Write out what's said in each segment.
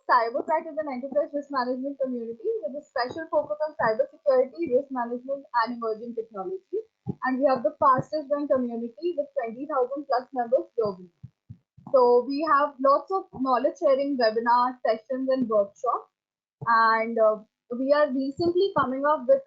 CyberCrack is an enterprise risk management community with a special focus on cybersecurity, risk management, and emerging technology. And we have the fastest growing community with 20,000 plus members globally. So we have lots of knowledge sharing webinars, sessions, and workshops. And we are recently coming up with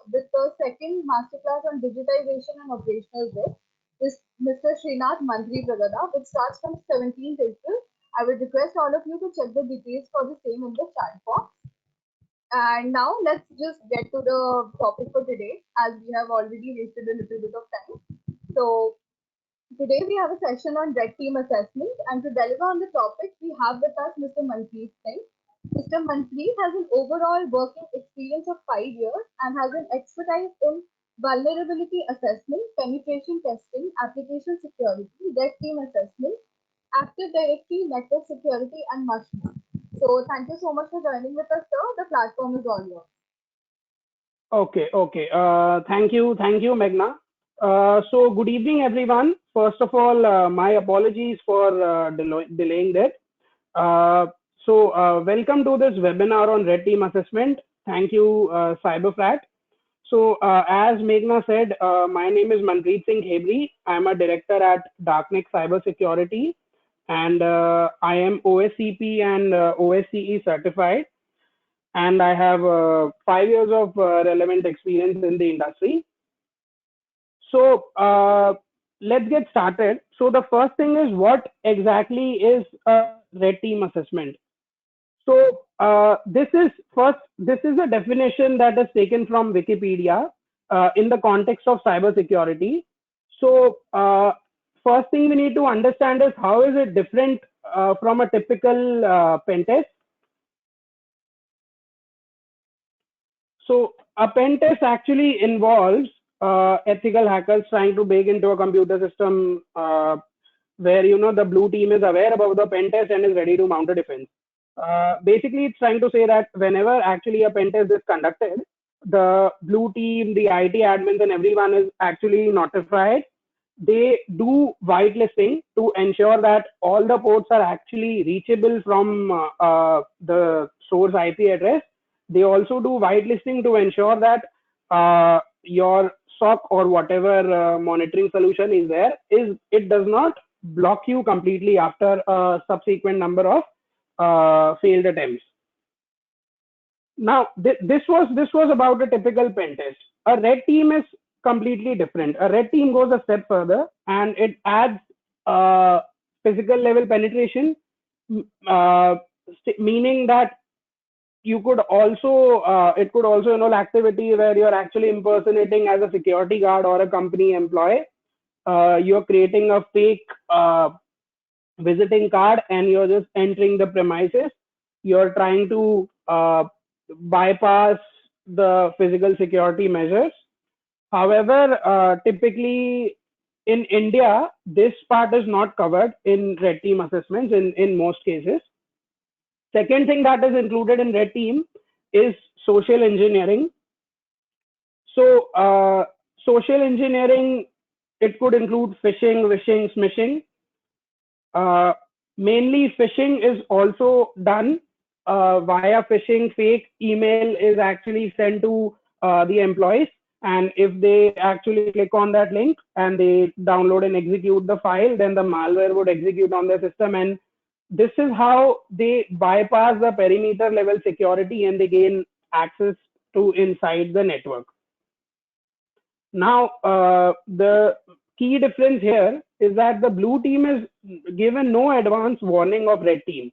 the second masterclass on digitization and operational risk. This Mr. Srinath Mantri Pragada, which starts from 17th April. I would request all of you to check the details for the same in the chat box. And now let's just get to the topic for today, as we have already wasted a little bit of time. So today we have a session on red team assessment, and to deliver on the topic, we have with us Mr. Manpreet Singh. Mr. Manpreet has an overall working experience of 5 years and has an expertise in vulnerability assessment, penetration testing, application security, red team assessment, Active Directory, network security, and much more. So thank you so much for joining with us, sir. The platform is all yours. Okay. Thank you, Meghna. So good evening, everyone. First of all, my apologies for delaying that. Welcome to this webinar on Red Team Assessment. Thank you, CyberCrack. So, as Meghna said, my name is Manpreet Singh Hebri. I'm a director at Darkneck Cybersecurity, and I am OSCP and OSCE certified, and I have 5 years of relevant experience in the industry. So let's get started. So the first thing is, what exactly is a red team assessment? So this is a definition that is taken from Wikipedia in the context of cybersecurity. So first thing we need to understand is how is it different from a typical pen test. So a pen test actually involves ethical hackers trying to break into a computer system where the blue team is aware about the pen test and is ready to mount a defense. Basically, it's trying to say that whenever actually a pen test is conducted, the blue team, the IT admins, and everyone is actually notified. They do whitelisting to ensure that all the ports are actually reachable from the source IP address. They also do whitelisting to ensure that your SOC or whatever monitoring solution is there, it does not block you completely after a subsequent number of failed attempts. Now, this was about a typical pen test. A red team is completely different. A red team goes a step further and it adds physical level penetration, meaning that you could also it could also involve activity where you're actually impersonating as a security guard or a company employee. You're creating a fake visiting card and you're just entering the premises. You're trying to bypass the physical security measures. However, typically in India, this part is not covered in red team assessments in most cases. Second thing that is included in red team is social engineering. So social engineering, it could include phishing, wishing, smishing. Mainly phishing is also done via phishing. Fake email is actually sent to the employees, and if they actually click on that link and they download and execute the file, then the malware would execute on the system, and this is how they bypass the perimeter level security and they gain access to inside the network. Now, the key difference here is that the blue team is given no advance warning of red team.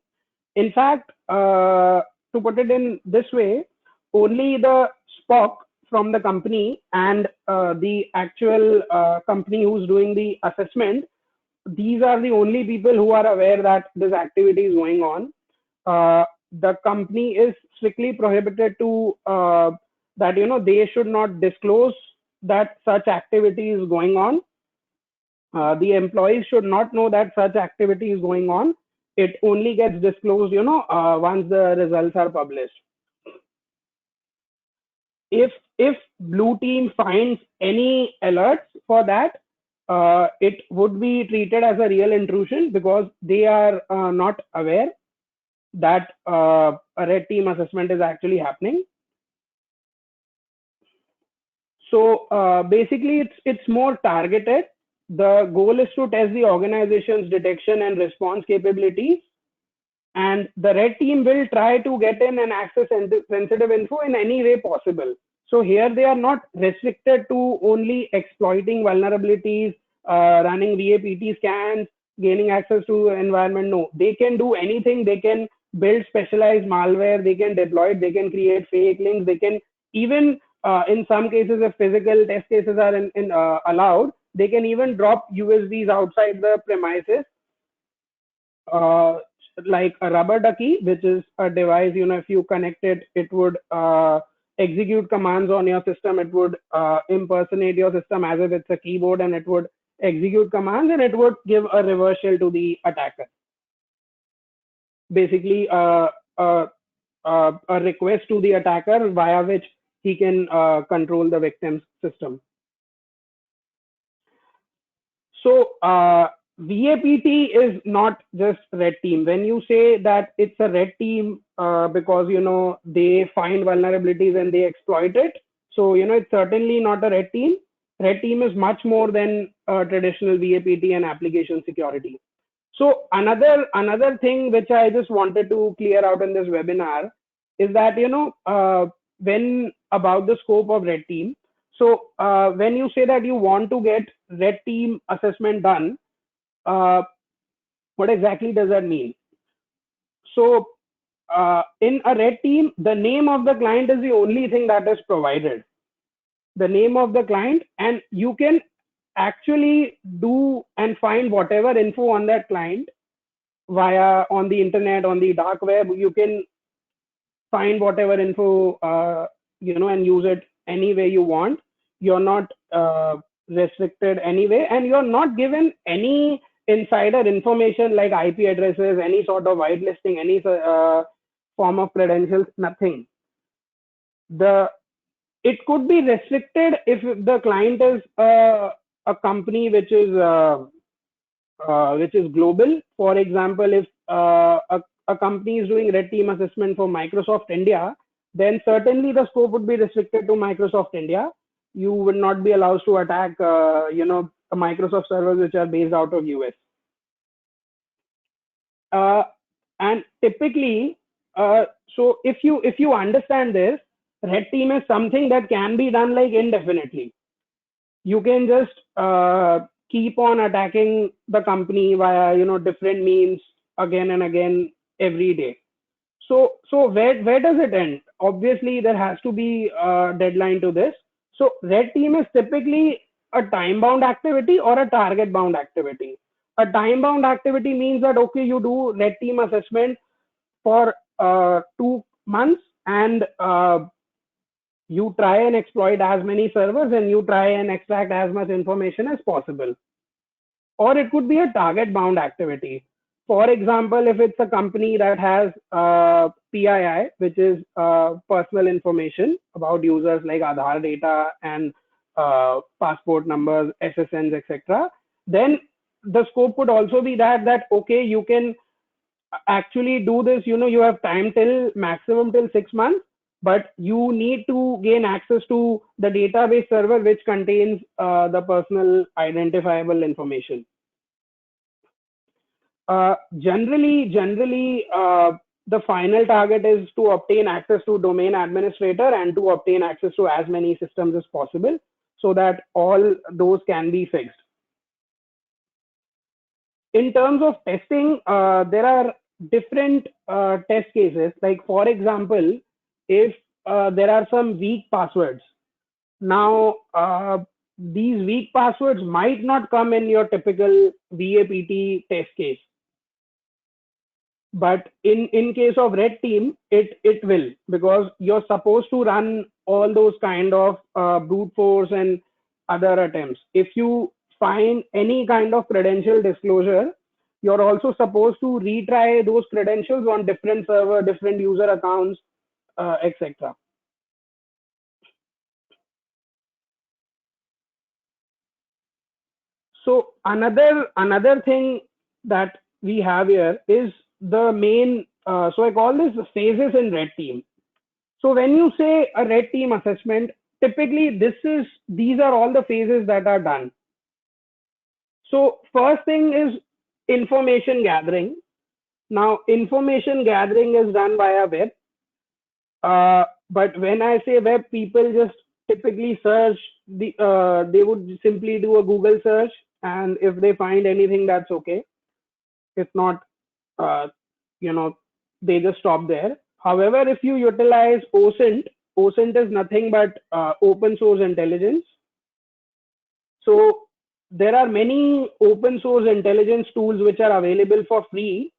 In fact, to put it in this way, only the SPOC from the company and the actual company who's doing the assessment, these are the only people who are aware that this activity is going on. The company is strictly prohibited to that they should not disclose that such activity is going on. The employees should not know that such activity is going on. It only gets disclosed once the results are published. If blue team finds any alerts for that, it would be treated as a real intrusion because they are not aware. that a red team assessment is actually happening. So basically, it's more targeted. The goal is to test the organization's detection and response capabilities, and the red team will try to get in and access sensitive info in any way possible. So here they are not restricted to only exploiting vulnerabilities, running VAPT scans, gaining access to environment. No, they can do anything. They can build specialized malware. They can deploy it. They can create fake links. They can even, in some cases, if physical test cases are allowed, they can even drop USBs outside the premises, uh, like a rubber ducky, which is a device, if you connect it, it would execute commands on your system. It would impersonate your system as if it's a keyboard, and it would execute commands, and it would give a reverse shell to the attacker. Basically, a request to the attacker via which he can control the victim's system. So VAPT is not just red team. When you say that it's a red team because they find vulnerabilities and they exploit it, so it's certainly not a red team. Red team is much more than traditional VAPT and application security. So another thing which I just wanted to clear out in this webinar is that when about the scope of red team. So when you say that you want to get red team assessment done, what exactly does that mean? So in a red team, the name of the client is the only thing that is provided. The name of the client, and you can actually do and find whatever info on that client via on the internet, on the dark web. You can find whatever info and use it any way you want. You're not restricted anyway, and you're not given any insider information like IP addresses, any sort of whitelisting, any form of credentials, nothing. It could be restricted if the client is a company which is global. For example, if a company is doing red team assessment for Microsoft India, then certainly the scope would be restricted to Microsoft India. You would not be allowed to attack, Microsoft servers which are based out of US. And typically, so if you understand this, red team is something that can be done like indefinitely. You can just keep on attacking the company via different means again and again every day. So where does it end? Obviously there has to be a deadline to this. So red team is typically a time bound activity or a target bound activity. A time bound activity means that okay, you do red team assessment for 2 months, and you try and exploit as many servers, and you try and extract as much information as possible. Or it could be a target bound activity. For example, if it's a company that has PII, which is personal information about users like Aadhaar data and passport numbers, SSNs, etc., then the scope could also be that okay, you can actually do this. You have time till maximum till 6 months, but you need to gain access to the database server which contains the personal identifiable information. Generally, the final target is to obtain access to domain administrator and to obtain access to as many systems as possible so that all those can be fixed. In terms of testing, there are different test cases. Like for example, if there are some weak passwords, now these weak passwords might not come in your typical VAPT test case, but in case of red team, it will, because you're supposed to run all those kind of brute force and other attempts. If you find any kind of credential disclosure, you're also supposed to retry those credentials on different server, different user accounts, etc. So another thing that we have here is the main So I call this phases in red team. So when you say a red team assessment, typically these are all the phases that are done. So first thing is information gathering. Now information gathering is done via web. But when I say web, people just typically search they would simply do a Google search, and if they find anything, that's okay. If not, uh, you know, they just stop there. However, if you utilize OSINT, OSINT is nothing but open source intelligence. So there are many open source intelligence tools which are available for free,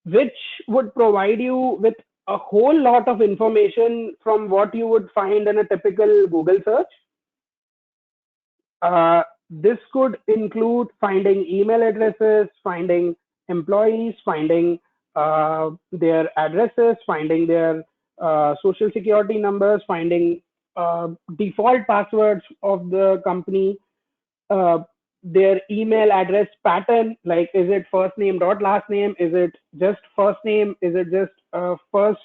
which would provide you with a whole lot of information from what you would find in a typical Google search. This could include finding email addresses, finding employees, finding their addresses, finding their social security numbers, finding default passwords of the company, uh, their email address pattern, like is it first name dot last name, is it just first name, is it just first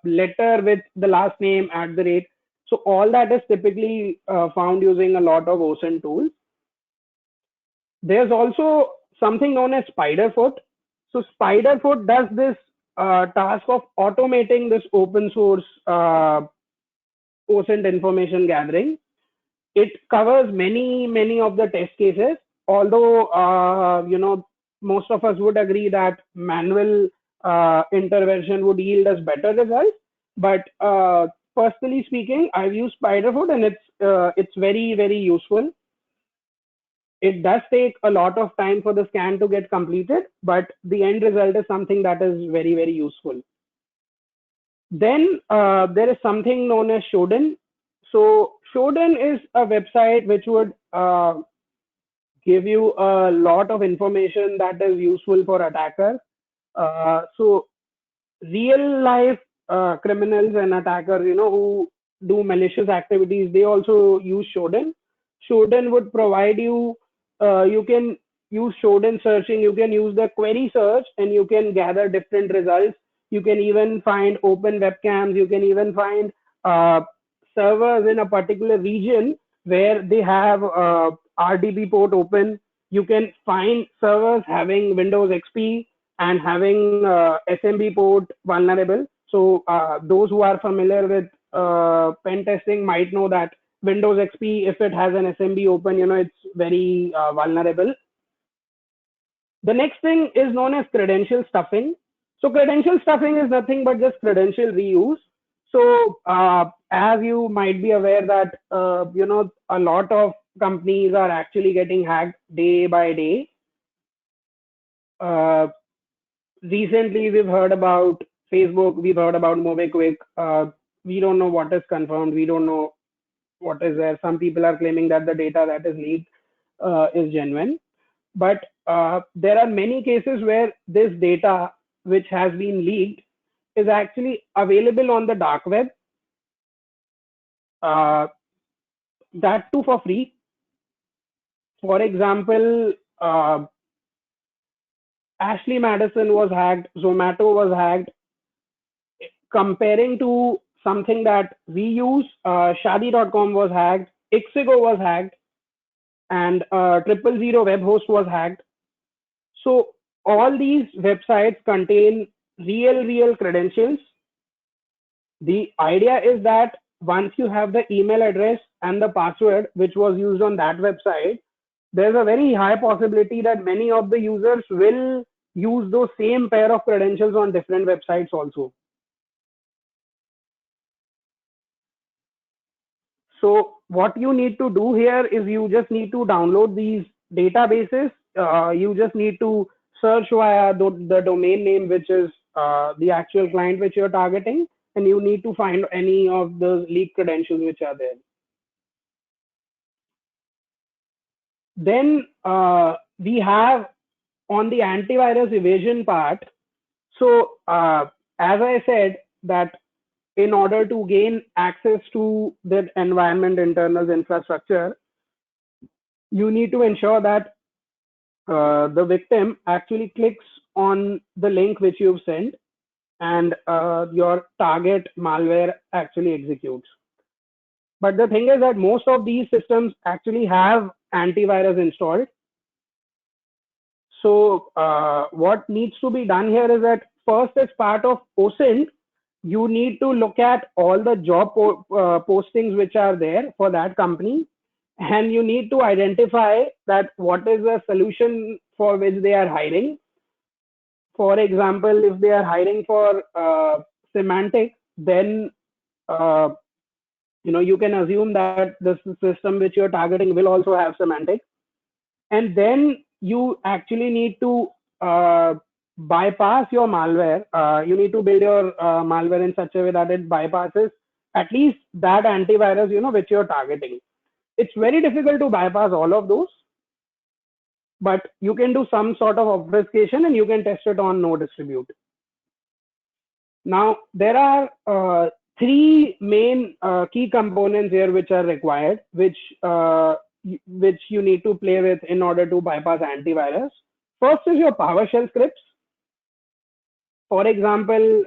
letter with the last name at the rate. So all that is typically found using a lot of OSINT tools. There's also something known as Spiderfoot. So Spiderfoot does this task of automating this open source OSINT information gathering. It covers many of the test cases, although most of us would agree that manual intervention would yield us better results. But personally speaking, I've used Spiderfoot, and it's very useful. It does take a lot of time for the scan to get completed, but the end result is something that is very useful. Then there is something known as Shodan. So Shodan is a website which would give you a lot of information that is useful for attackers. So real life criminals and attackers, who do malicious activities, they also use Shodan. Shodan would provide you, you can use Shodan searching, you can use the query search, and you can gather different results. You can even find open webcams, you can even find uh, servers in a particular region where they have RDP port open. You can find servers having Windows XP and having SMB port vulnerable. So those who are familiar with pen testing might know that Windows XP, if it has an SMB open, it's very vulnerable. The next thing is known as credential stuffing. So credential stuffing is nothing but just credential reuse. So as you might be aware that a lot of companies are actually getting hacked day by day. Uh, Recently we've heard about Facebook, we've heard about MobiKwik. We don't know what is confirmed. We don't know what is there. Some people are claiming that the data that is leaked is genuine. But there are many cases where this data, which has been leaked, is actually available on the dark web. Uh, that too for free. For example, Ashley Madison was hacked, Zomato was hacked. Comparing to something that we use, Shadi.com was hacked, Ixigo was hacked, and 000 web host was hacked. So all these websites contain real credentials. The idea is that once you have the email address and the password which was used on that website, there's a very high possibility that many of the users will use those same pair of credentials on different websites also. So what you need to do here is you just need to download these databases. You just need to search via the domain name, which is the actual client which you're targeting, and you need to find any of the leaked credentials which are there. Then we have on the antivirus evasion part. So as I said that in order to gain access to the environment internals infrastructure, you need to ensure that the victim actually clicks on the link which you've sent, and your target malware actually executes. But the thing is that most of these systems actually have antivirus installed. So what needs to be done here is that first, as part of OSINT, you need to look at all the job postings which are there for that company, and you need to identify that what is the solution for which they are hiring. For example, if they are hiring for Symantec, then you can assume that the system which you're targeting will also have Symantec, and then you actually need to bypass your malware. You need to build your malware in such a way that it bypasses at least that antivirus, which you're targeting. It's very difficult to bypass all of those, but you can do some sort of obfuscation and you can test it on no distribute. Now, there are three main key components here which are required, which you need to play with in order to bypass antivirus. First is your PowerShell scripts. For example,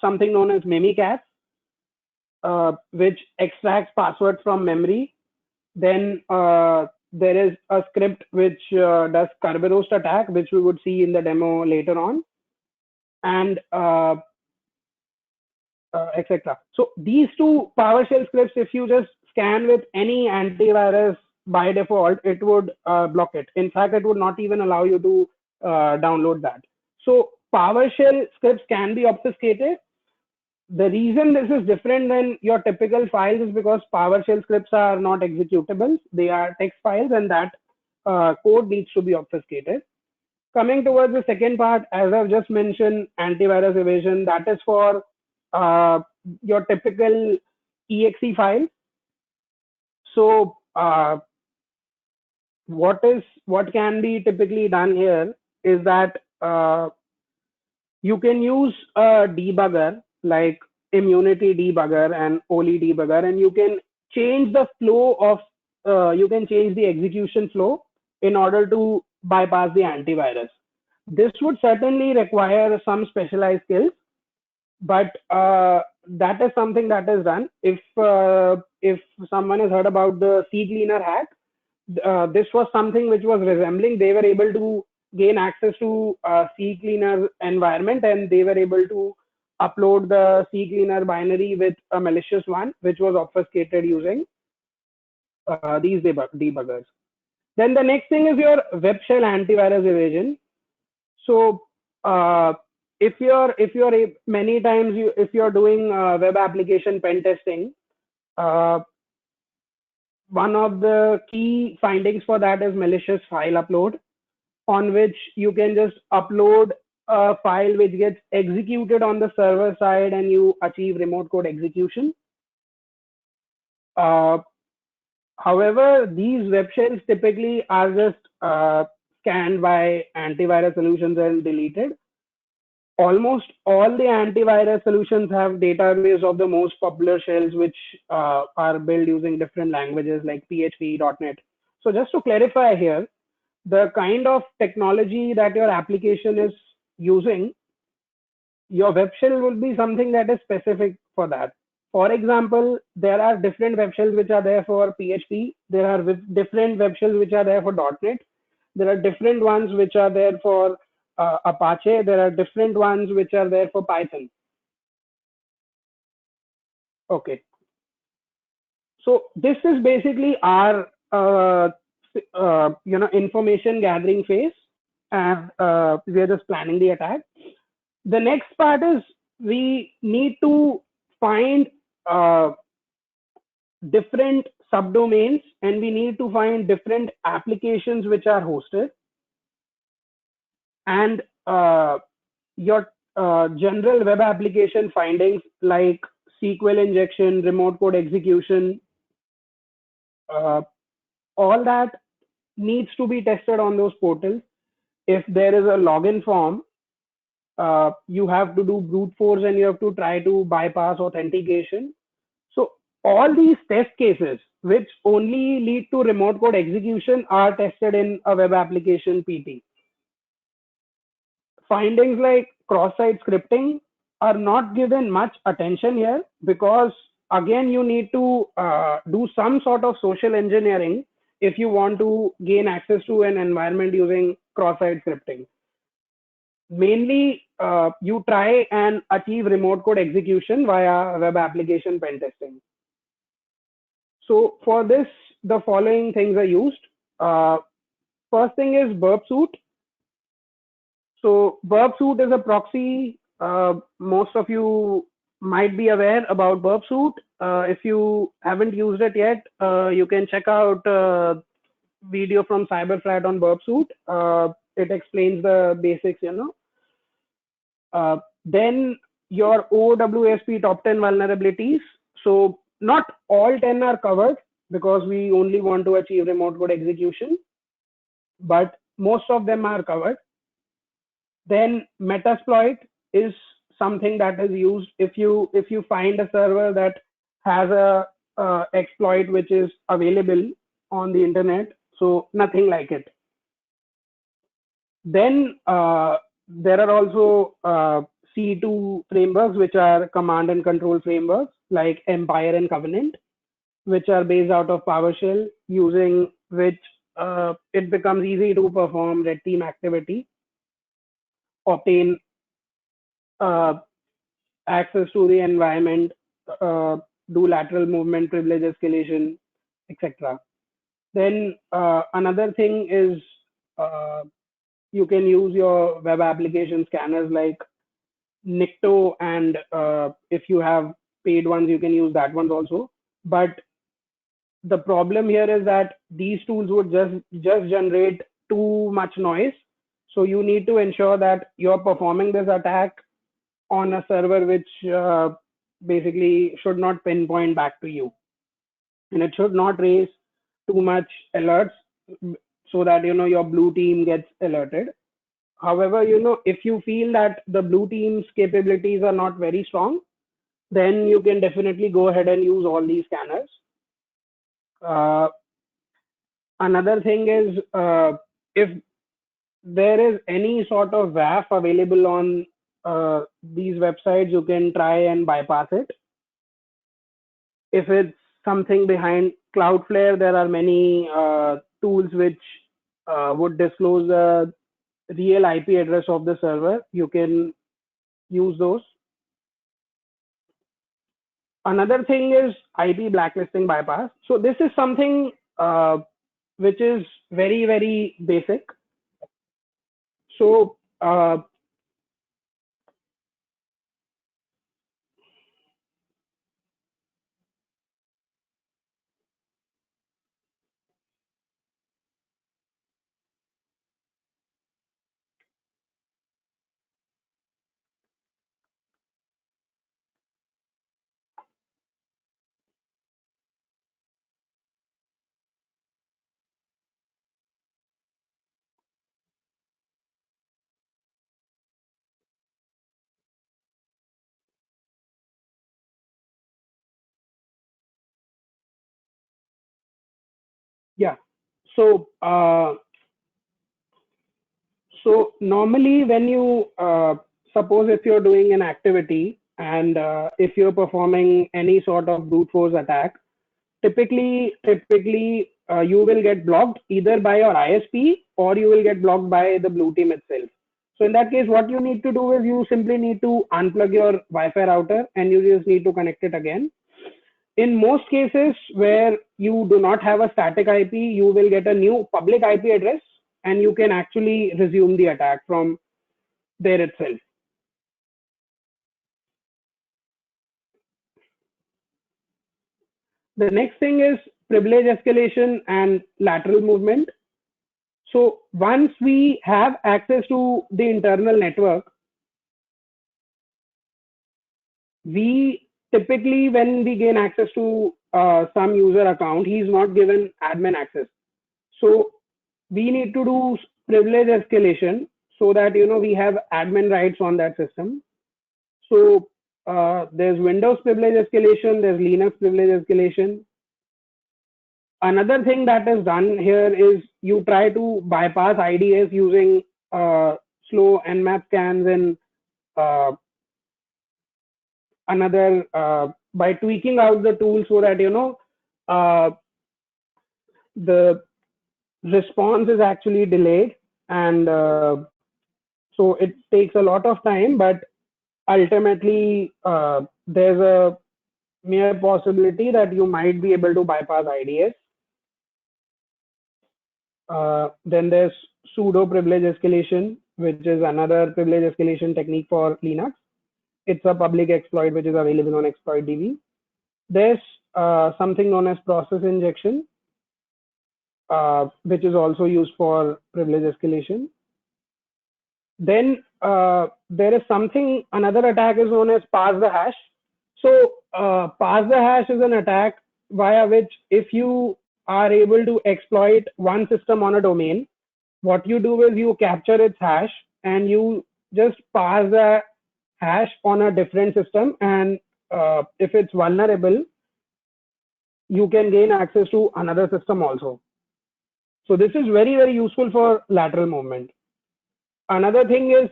something known as Mimikatz, which extracts passwords from memory. Then there is a script which does Kerberos attack, which we would see in the demo later on, and etc. So these two PowerShell scripts, if you just scan with any antivirus by default, it would block it. In fact, it would not even allow you to download that. So PowerShell scripts can be obfuscated. The reason this is different than your typical files is because PowerShell scripts are not executables. They are text files, and that code needs to be obfuscated. Coming towards the second part, as I've just mentioned, antivirus evasion, that is for your typical exe file. So what can be typically done here is that you can use a debugger like Immunity debugger and Oli debugger, and you can change the flow of you can change the execution flow in order to bypass the antivirus. This would certainly require some specialized skills, but that is something that is done. If someone has heard about the CCleaner hack, this was something which was resembling. They were able to gain access to CCleaner environment, and they were able to upload the CCleaner binary with a malicious one, which was obfuscated using these debuggers. Then the next thing is your web shell antivirus evasion. So if you're many times if you're doing web application pen testing, one of the key findings for that is malicious file upload, on which you can just upload a file which gets executed on the server side and you achieve remote code execution. However, these web shells typically are just scanned by antivirus solutions and deleted. Almost all the antivirus solutions have database of the most popular shells, which are built using different languages like PHP, .NET. So just to clarify here, the kind of technology that your application is using, your web shell will be something that is specific for that. For example, there are different web shells which are there for PHP. There are different web shells which are there for .NET. There are different ones which are there for Apache. There are different ones which are there for Python. Okay. So this is basically our information gathering phase, and we are just planning the attack. The next part is we need to find different subdomains, and we need to find different applications which are hosted, and your general web application findings like SQL injection, remote code execution, all that needs to be tested on those portals. If there is a login form, you have to do brute force and you have to try to bypass authentication. So all these test cases which only lead to remote code execution are tested in a web application PT. findings like cross-site scripting are not given much attention here because again you need to do some sort of social engineering if you want to gain access to an environment using cross-site scripting. Mainly, you try and achieve remote code execution via web application pen testing. So for this, the following things are used. First thing is Burp Suite. So Burp Suite is a proxy. Most of you might be aware about Burp Suite. If you haven't used it yet, you can check out video from Cyberfrat on Burp Suite. It explains the basics, you know. Then your OWASP top 10 vulnerabilities. So not all 10 are covered because we only want to achieve remote code execution, but most of them are covered. Then Metasploit is something that is used if you find a server that has a exploit which is available on the internet. So nothing like it. Then there are also C2 frameworks, which are command and control frameworks like Empire and Covenant, which are based out of PowerShell, using which it becomes easy to perform red team activity, obtain uh, access to the environment, do lateral movement, privilege escalation, etc. Then another thing is you can use your web application scanners like Nikto, and if you have paid ones, you can use that ones also. But the problem here is that these tools would just generate too much noise. So you need to ensure that you're performing this attack on a server which basically should not pinpoint back to you, and it should not raise too much alerts so that you know your blue team gets alerted. However, you know, if you feel that the blue team's capabilities are not very strong, then you can definitely go ahead and use all these scanners. Uh, Another thing is if there is any sort of WAF available on these websites, you can try and bypass it. If it's something behind Cloudflare, there are many tools which would disclose the real IP address of the server. You can use those. Another thing is IP blacklisting bypass. So this is something which is very, very basic. So yeah, so so normally when you suppose if you're doing an activity and if you're performing any sort of brute force attack, typically you will get blocked either by your ISP or you will get blocked by the blue team itself. So in that case, what you need to do is you simply need to unplug your Wi-Fi router and you just need to connect it again. In most cases where you do not have a static IP, you will get a new public IP address and you can actually resume the attack from there itself. The next thing is privilege escalation and lateral movement. So once we have access to the internal network, we typically, when we gain access to some user account, he's not given admin access. So we need to do privilege escalation so that you know we have admin rights on that system. So there's Windows privilege escalation, there's Linux privilege escalation. Another thing that is done here is you try to bypass IDS using slow Nmap scans in another by tweaking out the tool so that uh, the response is actually delayed, and so it takes a lot of time, but ultimately there's a mere possibility that you might be able to bypass IDS. Then there's pseudo privilege escalation, which is another privilege escalation technique for Linux. It's a public exploit which is available on exploit.db. There's something known as process injection, which is also used for privilege escalation. Then there is another attack is known as parse the hash. So parse the hash is an attack via which if you are able to exploit one system on a domain, what you do is you capture its hash and you just parse the hash on a different system, and if it's vulnerable, you can gain access to another system also. So this is very, very useful for lateral movement. Another thing is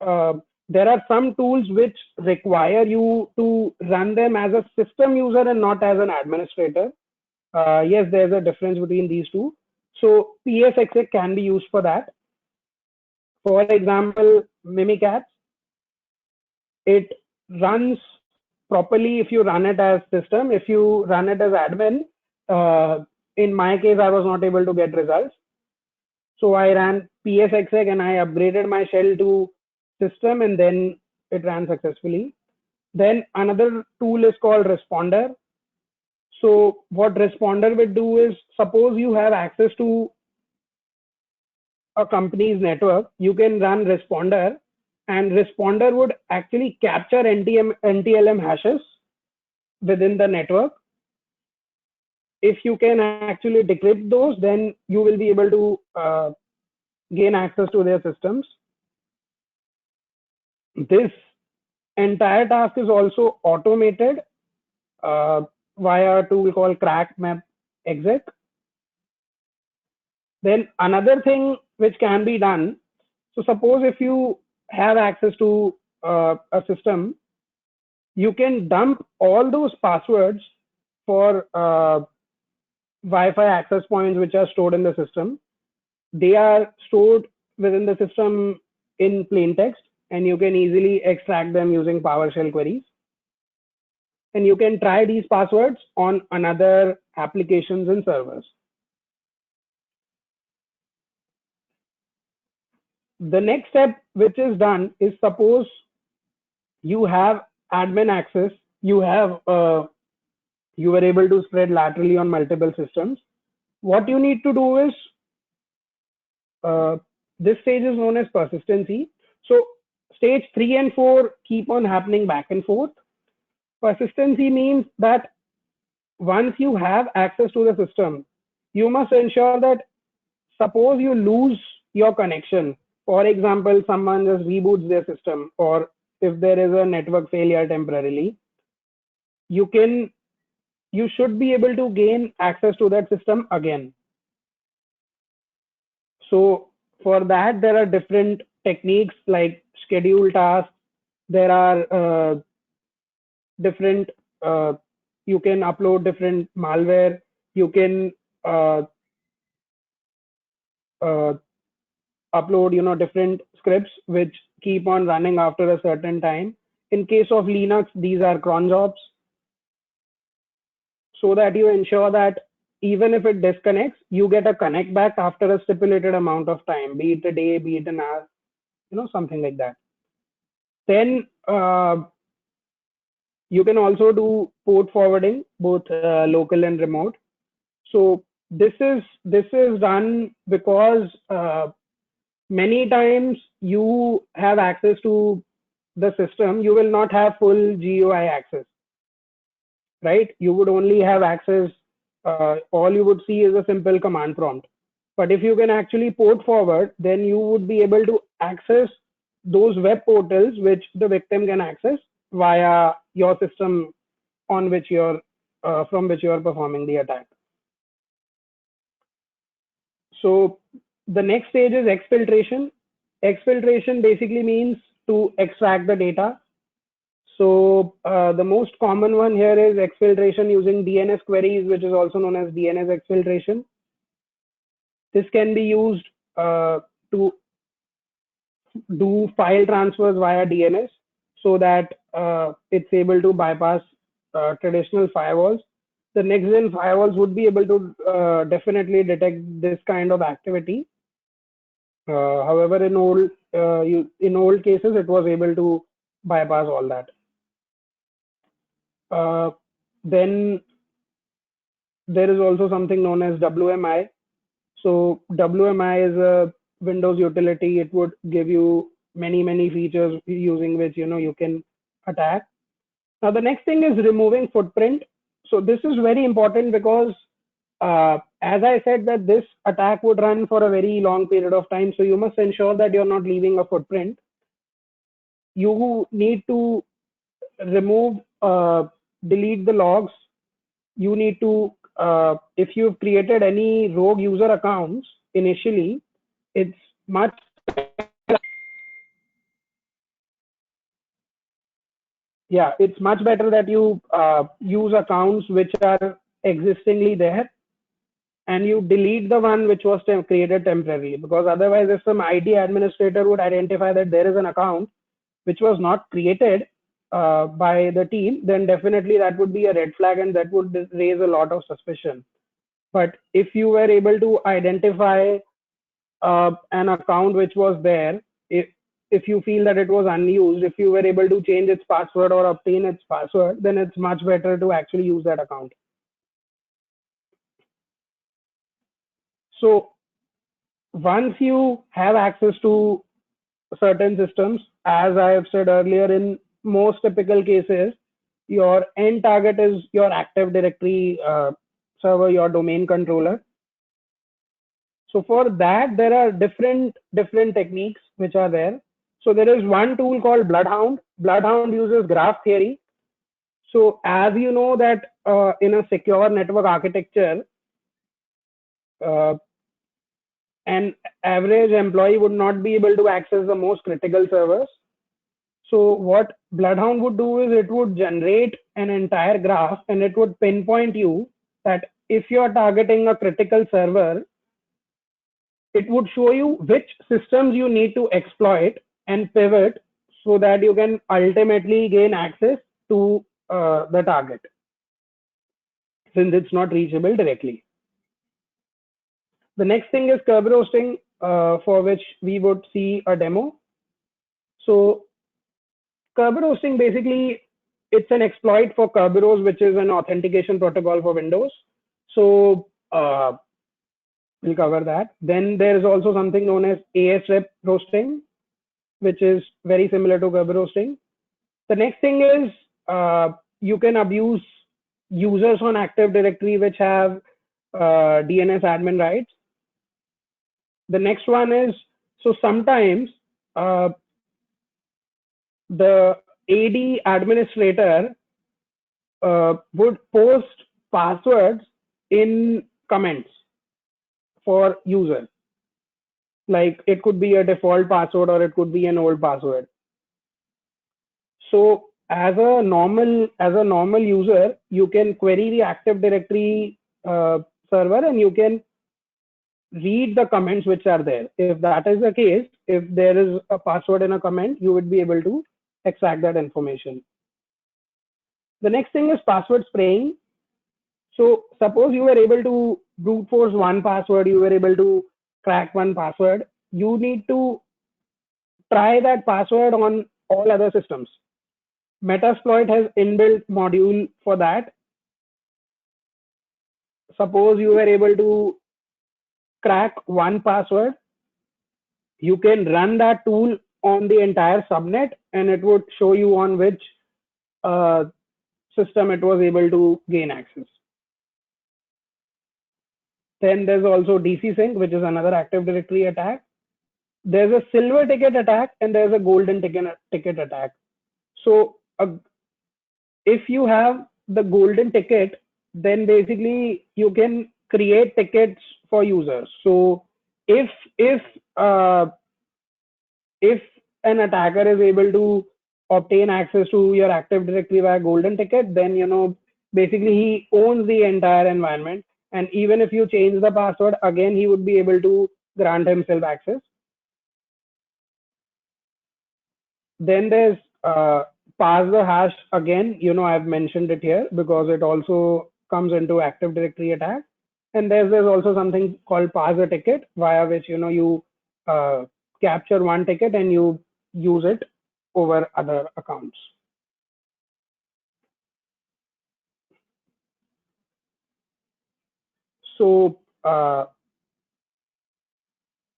there are some tools which require you to run them as a system user and not as an administrator. Yes, there's a difference between these two. So PSExec can be used for that. For example, Mimikatz, it runs properly if you run it as system. If you run it as admin, in my case, I was not able to get results. So I ran PSExec and I upgraded my shell to system, and then it ran successfully. Then another tool is called Responder. So what Responder would do is, suppose you have access to a company's network, you can run Responder, and Responder would actually capture NTLM hashes within the network. If you can actually decrypt those, then you will be able to gain access to their systems. This entire task is also automated via a tool called CrackMapExec. Then another thing which can be done, so suppose if you have access to a system, you can dump all those passwords for Wi-Fi access points which are stored in the system. They are stored within the system in plain text, and you can easily extract them using PowerShell queries. And you can try these passwords on another applications and servers. The next step which is done is, suppose you have admin access, you were able to spread laterally on multiple systems. What you need to do is, this stage is known as persistency. So stage 3 and 4 keep on happening back and forth. Persistency means that once you have access to the system, you must ensure that, suppose you lose your connection, for example, someone just reboots their system, or if there is a network failure temporarily, you should be able to gain access to that system again. So for that, there are different techniques like schedule tasks. There are different, you can upload different malware. You can upload, different scripts which keep on running after a certain time. In case of Linux, these are cron jobs, so that you ensure that even if it disconnects, you get a connect back after a stipulated amount of time, be it a day, be it an hour, something like that. Then you can also do port forwarding, both local and remote. So this is done because many times you have access to the system, you will not have full GUI access, right? You would only have access, all you would see is a simple command prompt. But if you can actually port forward, then you would be able to access those web portals which the victim can access via your system on which from which you're performing the attack. So the next stage is exfiltration. Exfiltration basically means to extract the data. So the most common one here is exfiltration using DNS queries, which is also known as DNS exfiltration. This can be used to do file transfers via DNS so that it's able to bypass traditional firewalls. The next gen firewalls would be able to definitely detect this kind of activity. However, in old cases, it was able to bypass all that. Then there is also something known as WMI. So WMI is a Windows utility. It would give you many features using which you can attack. Now the next thing is removing footprint. So this is very important because as I said that this attack would run for a very long period of time. So you must ensure that you're not leaving a footprint. You need to remove, delete the logs. You need to, if you've created any rogue user accounts initially, it's much it's much better that you use accounts which are existingly there and you delete the one which was created temporarily, because otherwise if some IT administrator would identify that there is an account which was not created by the team, then definitely that would be a red flag and that would raise a lot of suspicion. But if you were able to identify an account which was there, if you feel that it was unused, if you were able to change its password or obtain its password, then it's much better to actually use that account. So once you have access to certain systems, as I have said earlier, in most typical cases, your end target is your Active Directory server, your domain controller. So for that, there are different techniques which are there. So there is one tool called Bloodhound. Bloodhound uses graph theory. So as you know that in a secure network architecture, an average employee would not be able to access the most critical servers. So what Bloodhound would do is it would generate an entire graph and it would pinpoint you that if you're targeting a critical server, it would show you which systems you need to exploit and pivot so that you can ultimately gain access to the target, since it's not reachable directly. The next thing is Kerberoasting, for which we would see a demo. So Kerberoasting, basically, it's an exploit for Kerberos, which is an authentication protocol for Windows. So we'll cover that. Then there is also something known as ASREP roasting, which is very similar to Kerberoasting. The next thing is you can abuse users on Active Directory which have DNS admin rights. The next one is, so sometimes the AD administrator would post passwords in comments for users. Like it could be a default password or it could be an old password. So as a normal user, you can query the Active Directory server and you can read the comments which are there. If that is the case, if there is a password in a comment, you would be able to extract that information. The next thing is password spraying. So suppose you were able to brute force one password, you were able to crack one password, you need to try that password on all other systems. Metasploit has inbuilt module for that. Suppose you were able to crack one password, you can run that tool on the entire subnet and it would show you on which system it was able to gain access. Then there's also DC sync, which is another Active Directory attack. There's a silver ticket attack and there's a golden ticket attack. So if you have the golden ticket, then basically you can create tickets for users. So if if an attacker is able to obtain access to your Active Directory via golden ticket, then basically he owns the entire environment. And even if you change the password again, he would be able to grant himself access. Then there's parse the hash again. I've mentioned it here because it also comes into Active Directory attack. And there's also something called parse a ticket, via which you uh, capture one ticket and you use it over other accounts. So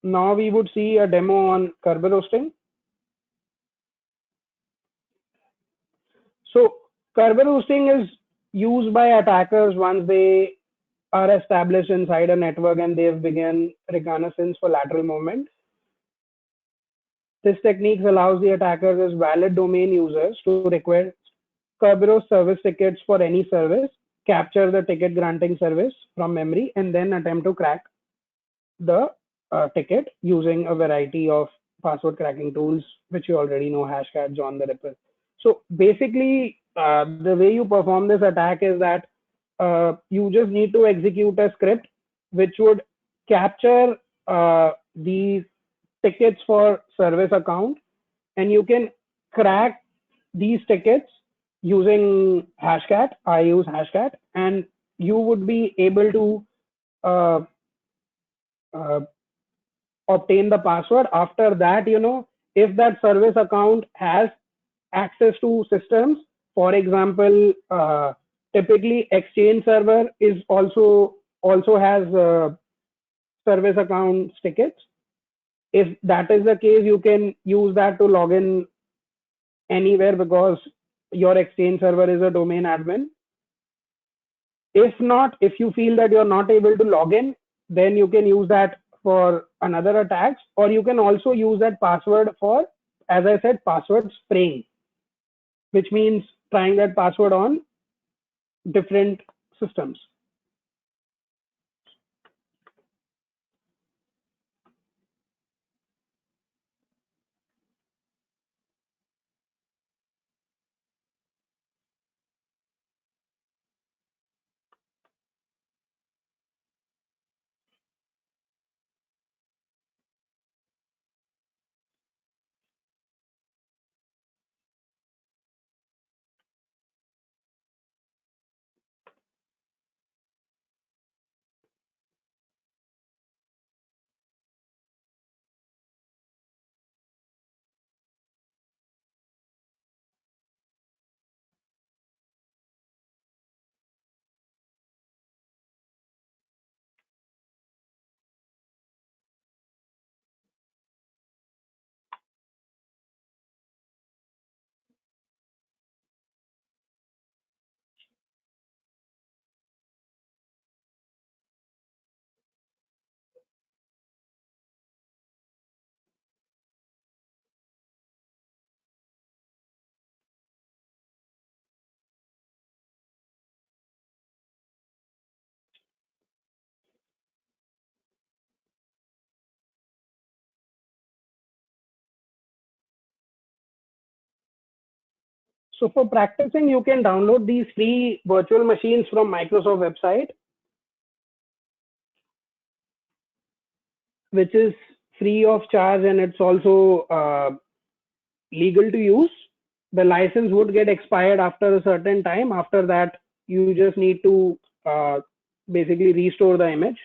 now we would see a demo on Kerberos hosting. So Kerberos hosting is used by attackers once they are established inside a network and they've begun reconnaissance for lateral movement. This technique allows the attackers as valid domain users to request Kerberos service tickets for any service, capture the ticket granting service from memory, and then attempt to crack the ticket using a variety of password cracking tools, which you already know, Hashcat, John the Ripper. So basically, the way you perform this attack is that you just need to execute a script which would capture these tickets for service account, and you can crack these tickets using Hashcat. I use Hashcat, and you would be able to uh, uh, obtain the password. After that, if that service account has access to systems, for example, typically Exchange server is also has service account tickets. If that is the case, you can use that to log in anywhere because your Exchange server is a domain admin. If not, if you feel that you're not able to log in, then you can use that for another attacks, or you can also use that password for, as I said, password spraying, which means trying that password on different systems. So for practicing, you can download these free virtual machines from Microsoft website, which is free of charge, and it's also legal to use. The license would get expired after a certain time. After that, you just need to basically restore the image.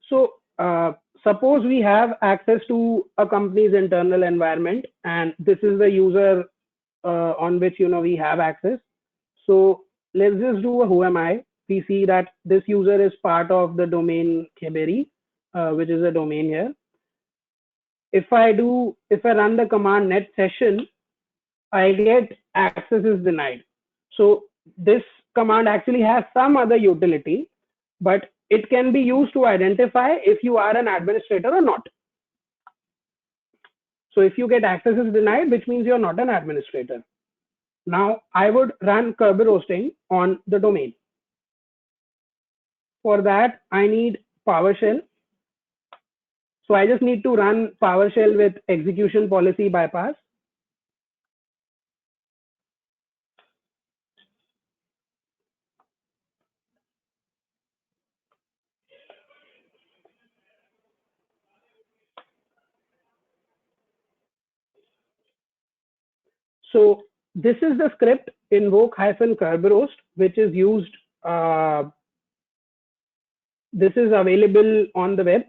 So suppose we have access to a company's internal environment, and this is the user on which we have access. So let's just do a who am I. We see that this user is part of the domain Kheberi, which is a domain here. If I run the command net session, I get access is denied. So this command actually has some other utility, but it can be used to identify if you are an administrator or not. So if you get access is denied, which means you're not an administrator. Now I would run Kerberos hosting on the domain. For that, I need PowerShell. So I just need to run PowerShell with execution policy bypass. So this is the script invoke-kerberos, which is used. This is available on the web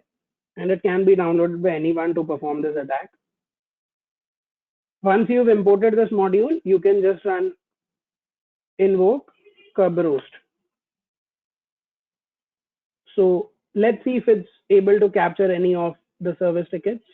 and it can be downloaded by anyone to perform this attack. Once you've imported this module, you can just run invoke Kerberos. So let's see if it's able to capture any of the service tickets.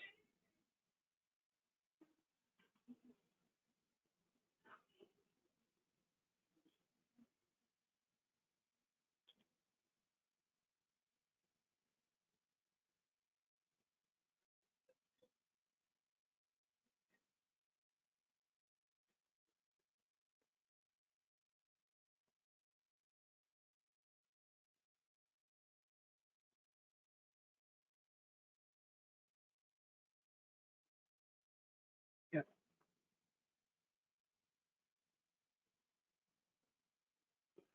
Yeah.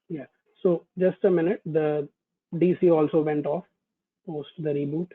Yeah. So just a minute. The DC also went off post the reboot.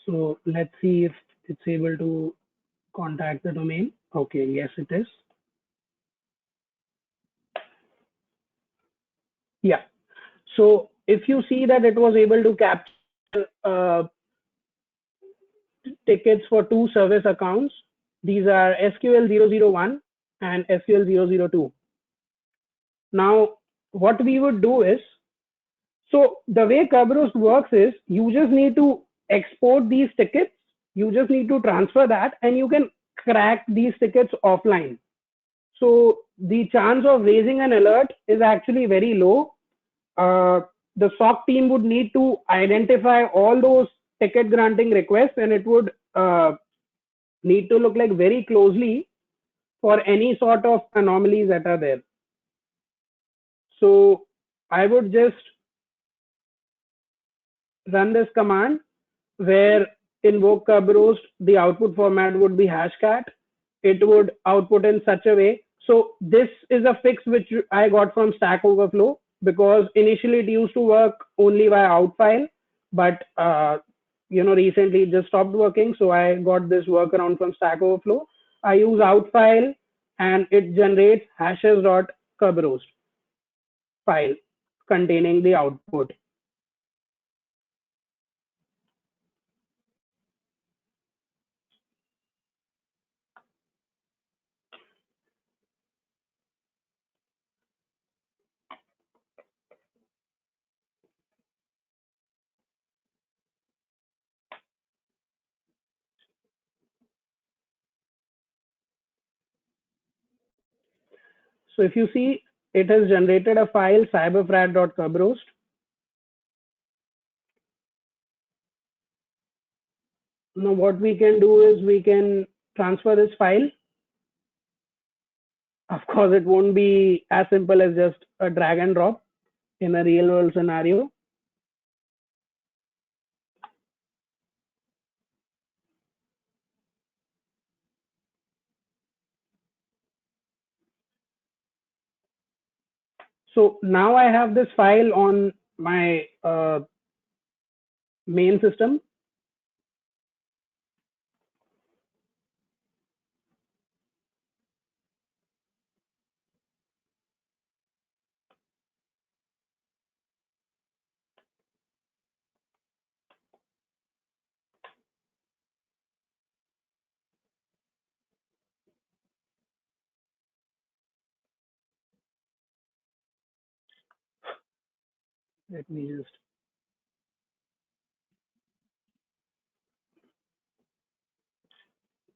So let's see if it's able to contact the domain. Okay, yes, it is. Yeah. So if you see that it was able to capture tickets for two service accounts, these are SQL 001 and SQL 002. Now, what we would do is, so the way Kerberos works is you just need to export these tickets, you just need to transfer that, and you can crack these tickets offline. So the chance of raising an alert is actually very low. The SOC team would need to identify all those ticket granting requests, and it would need to look like very closely for any sort of anomalies that are there. So I would just run this command where invoke Kerberos, the output format would be hashcat. It would output in such a way. So this is a fix which I got from Stack Overflow, because initially it used to work only via outfile, but recently it just stopped working. So I got this workaround from Stack Overflow. I use outfile and it generates hashes.kubroast file containing the output. So if you see, it has generated a file cyberfrat.kubroast. Now what we can do is we can transfer this file. Of course, it won't be as simple as just a drag and drop in a real world scenario. So now I have this file on my main system. Let me just,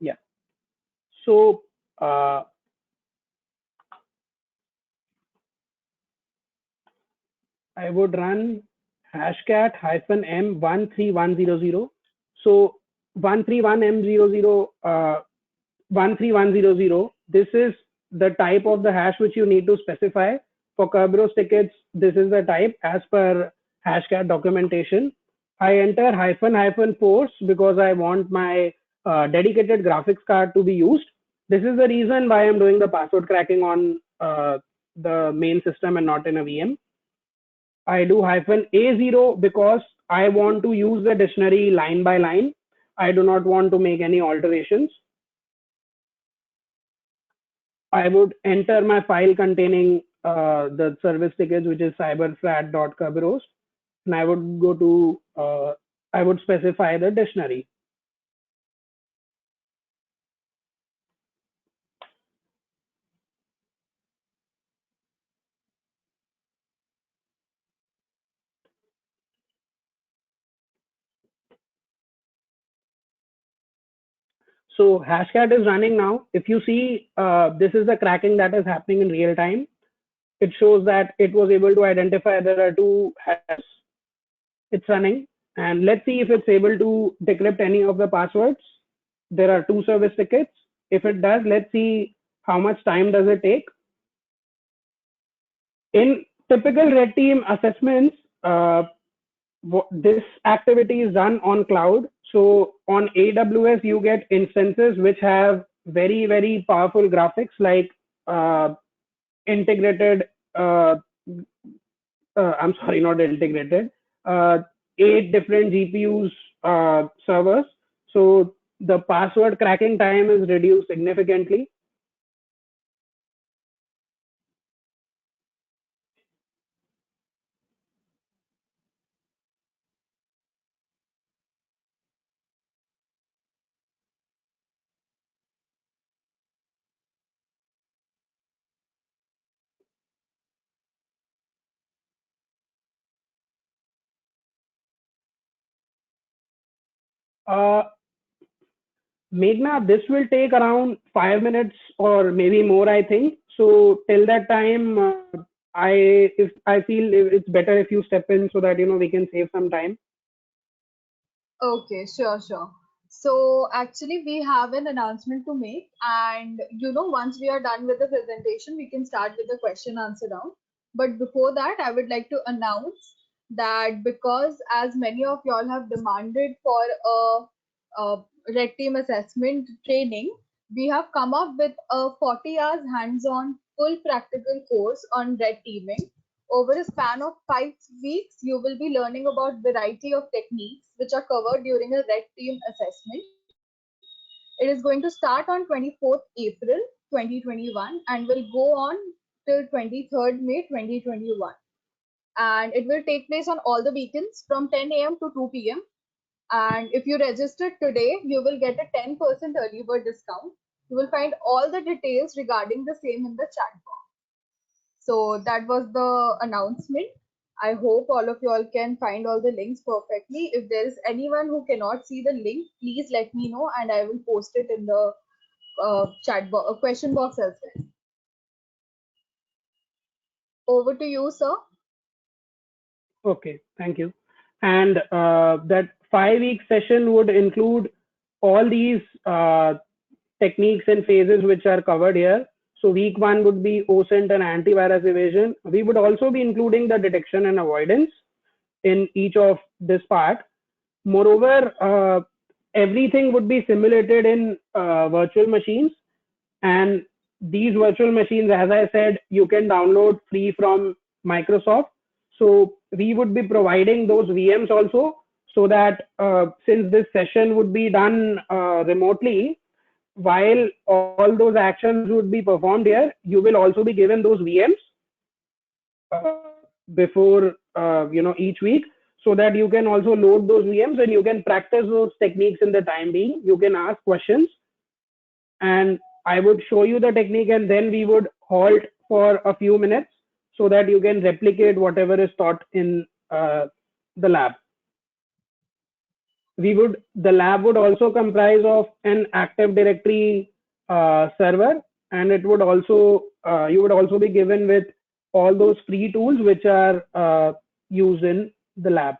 yeah. So I would run hashcat -m13100. So 131m00 13100. This is the type of the hash which you need to specify for Kerberos tickets. This is the type as per hashcat documentation. I enter --force because I want my dedicated graphics card to be used. This is the reason why I'm doing the password cracking on the main system and not in a VM. I do -a0 because I want to use the dictionary line by line. I do not want to make any alterations. I would enter my file containing the service tickets, which is cyberfrat.kerberos, and I would go to, I would specify the dictionary. So Hashcat is running now. If you see, this is the cracking that is happening in real time. It shows that it was able to identify there are two hashes. It's running. And let's see if it's able to decrypt any of the passwords. There are two service tickets. If it does, let's see how much time does it take. In typical red team assessments, this activity is done on cloud. So on AWS, you get instances which have very, very powerful graphics like integrated, I'm sorry, not integrated, 8 different GPUs servers. So the password cracking time is reduced significantly. Uh, Meghna, this will take around 5 minutes or maybe more, I think. So till that time, I feel it's better if you step in so that we can save some time. Okay, sure, sure. So actually, we have an announcement to make, and once we are done with the presentation, we can start with the question answer round. But before that, I would like to announce that because as many of y'all have demanded for a red team assessment training, we have come up with a 40 hours hands-on full practical course on red teaming Over a span of 5 weeks, you will be learning about variety of techniques which are covered during a red team assessment. It is going to start on 24th April 2021 and will go on till 23rd May 2021. And it will take place on all the weekends from 10 a.m. to 2 p.m. And if you register today, you will get a 10% early bird discount. You will find all the details regarding the same in the chat box. So that was the announcement. I hope all of you all can find all the links perfectly. If there is anyone who cannot see the link, please let me know and I will post it in the chat box, question box as well. Over to you, sir. Okay, thank you. And that 5 week session would include all these techniques and phases which are covered here. So week 1 would be OSINT and antivirus evasion. We would also be including the detection and avoidance in each of this part. Moreover, everything would be simulated in virtual machines, and these virtual machines, as I said, you can download free from Microsoft. So we would be providing those VMs also, so that since this session would be done remotely, while all those actions would be performed here, you will also be given those VMs before each week, so that you can also load those VMs and you can practice those techniques in the time being. You can ask questions, and I would show you the technique, and then we would halt for a few minutes so that you can replicate whatever is taught in the lab. The lab would also comprise of an Active Directory server, and it would also you would also be given with all those free tools which are used in the lab.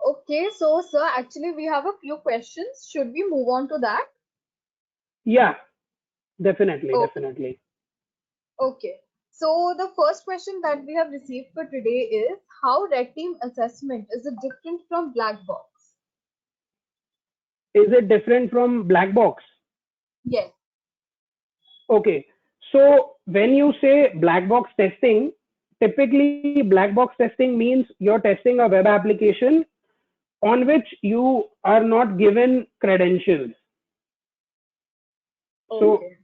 Okay, so sir, actually we have a few questions. Should we move on to that? Yeah, definitely, Oh, definitely. okay. So the first question that we have received for today is how red team assessment is it different from black box? Is it different from black box? Yes. Okay. So when you say black box testing, typically black box testing means you're testing a web application on which you are not given credentials. So Okay.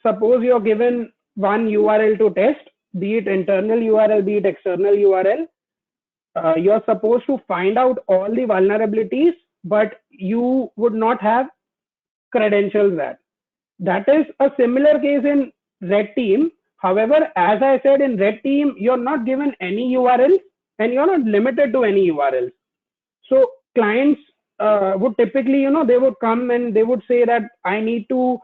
suppose you're given one URL to test, be it internal URL, be it external URL. You're supposed to find out all the vulnerabilities, but you would not have credentials there. That is a similar case in red team. However, as I said, in red team, you're not given any URLs and you're not limited to any URLs. So clients would typically, they would come and they would say that I need to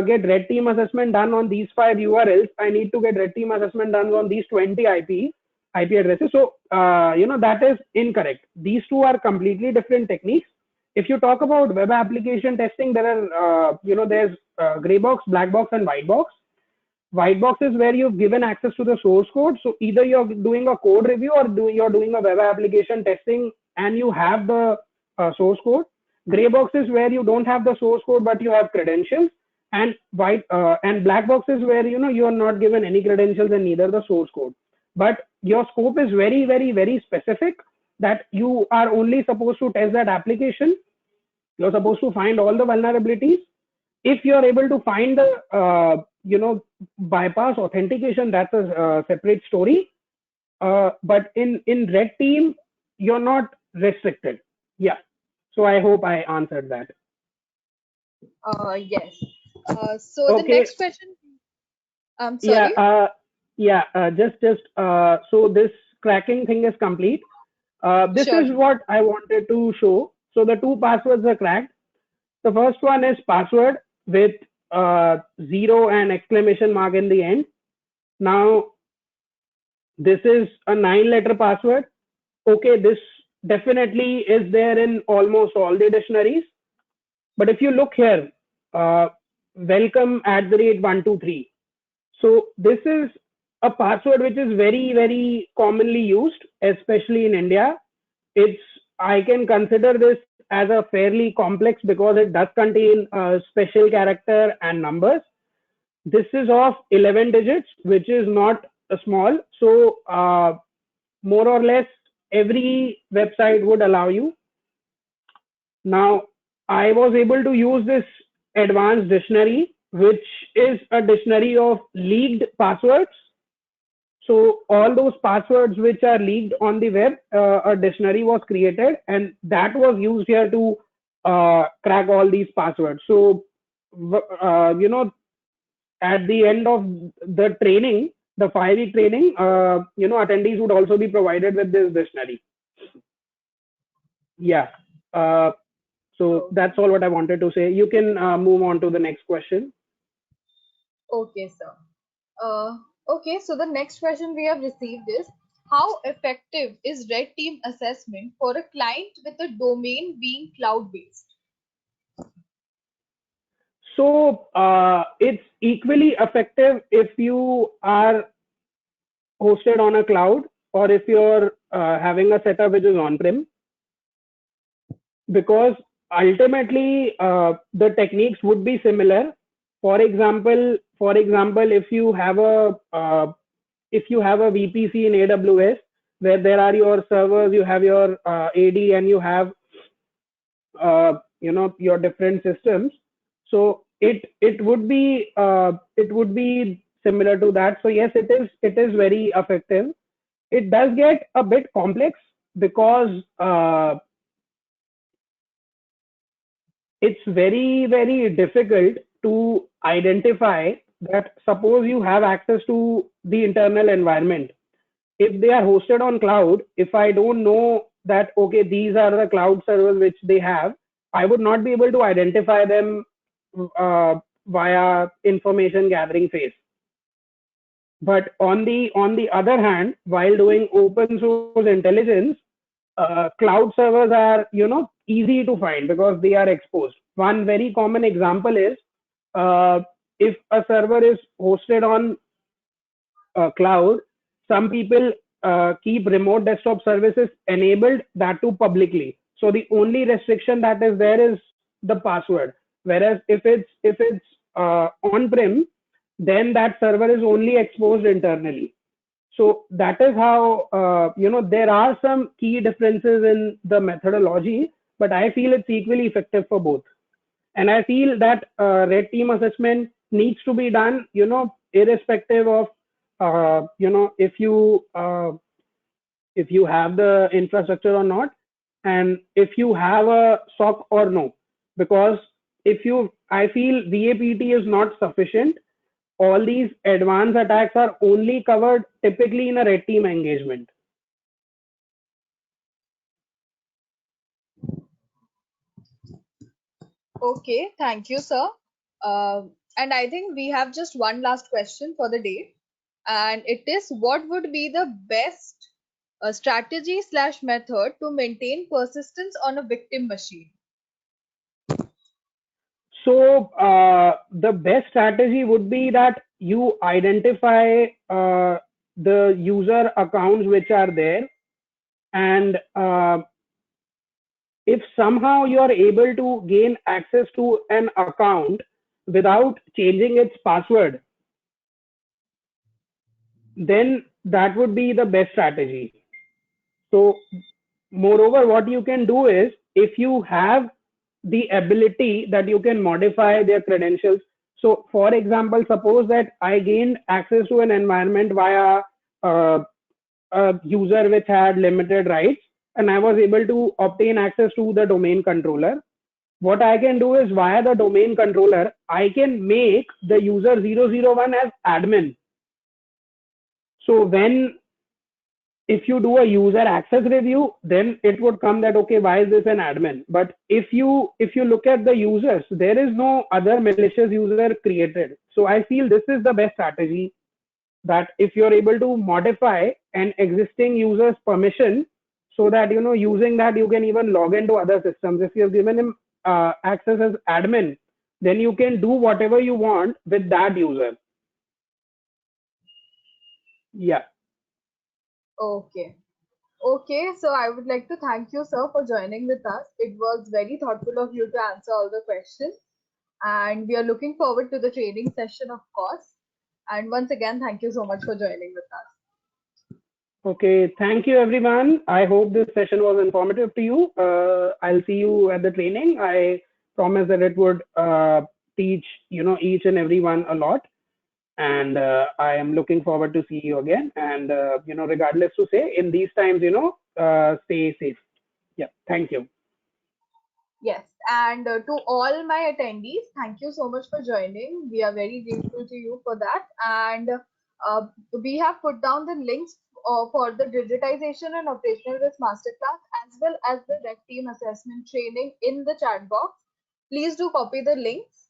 get red team assessment done on these 5 URLs. I need to get red team assessment done on these 20 IP addresses. So, that is incorrect. These two are completely different techniques. If you talk about web application testing, there are, there's gray box, black box, and white box. White box is where you've given access to the source code. So either you're doing a code review or you're doing a web application testing and you have the source code. Gray box is where you don't have the source code but you have credentials. And black box is where you are not given any credentials and neither the source code. But your scope is very, very, very specific, that you are only supposed to test that application. You're supposed to find all the vulnerabilities. If you're able to find the bypass authentication, that's a separate story. But in red team, you're not restricted. Yeah. So I hope I answered that. Yes. So the Okay. next question, Yeah. sorry. So this cracking thing is complete. This Sure, is sure. what I wanted to show. So the 2 passwords are cracked. The first one is password with 0 and exclamation mark in the end. Now, this is a 9-letter password. Okay, this definitely is there in almost all the dictionaries. But if you look here, welcome @123. So this is a password which is very, very commonly used, especially in India. I can consider this as a fairly complex because it does contain special character and numbers. This is of 11 digits, which is not small. So more or less every website would allow you. Now, I was able to use this advanced dictionary, which is a dictionary of leaked passwords. So all those passwords which are leaked on the web, a dictionary was created, and that was used here to crack all these passwords. So, at the end of the training, the 5 week training, attendees would also be provided with this dictionary. Yeah. So that's all what I wanted to say. You can move on to the next question. Okay, sir. Okay, so the next question we have received is, how effective is red team assessment for a client with a domain being cloud-based? So it's equally effective if you are hosted on a cloud or if you're having a setup which is on-prem, because ultimately the techniques would be similar. For example, if you have a VPC in AWS where there are your servers, you have your AD, and you have your different systems. So it would be similar to that. So yes, it is very effective. It does get a bit complex because it's very, very difficult to identify that. Suppose you have access to the internal environment. If they are hosted on cloud, if I don't know that, okay, these are the cloud servers which they have, I would not be able to identify them via information gathering phase. But on the other hand, while doing open source intelligence, cloud servers are easy to find because they are exposed. One very common example is if a server is hosted on cloud, some people keep remote desktop services enabled, that too publicly. So the only restriction that is there is the password. Whereas if it's on-prem, then that server is only exposed internally. So that is how there are some key differences in the methodology, but I feel it's equally effective for both. And I feel that red team assessment needs to be done, irrespective of if you have the infrastructure or not, and if you have a SOC or no. Because I feel VAPT is not sufficient. All these advanced attacks are only covered typically in a red team engagement. Okay, thank you, sir. And I think we have just one last question for the day, and it is, what would be the best strategy / method to maintain persistence on a victim machine? So the best strategy would be that you identify the user accounts which are there, and if somehow you are able to gain access to an account without changing its password, then that would be the best strategy. So moreover, what you can do is, if you have the ability that you can modify their credentials. So for example, suppose that I gained access to an environment via a user which had limited rights, and I was able to obtain access to the domain controller. What I can do is, via the domain controller, I can make the user 001 as admin. So if you do a user access review, then it would come that, okay, why is this an admin? But if you look at the users, there is no other malicious user created. So I feel this is the best strategy, that if you're able to modify an existing user's permission, so that using that you can even log into other systems. If you've given him access as admin, then you can do whatever you want with that user. Yeah. Okay. Okay, so I would like to thank you, sir, for joining with us. It was very thoughtful of you to answer all the questions, and we are looking forward to the training session, of course. And once again, thank you so much for joining with us. Okay, thank you everyone. I hope this session was informative to you. I'll see you at the training. I promise that it would teach each and everyone a lot, and I am looking forward to see you again. And regardless to say, in these times, stay safe. Yeah, thank you. Yes, and to all my attendees, thank you so much for joining. We are very grateful to you for that. And we have put down the links for the digitization and operational risk masterclass as well as the red team assessment training in the chat box. Please do copy the links.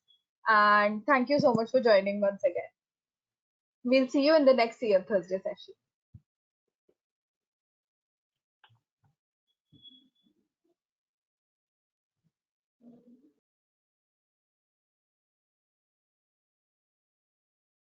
And thank you so much for joining once again. We'll see you in the next year Thursday session.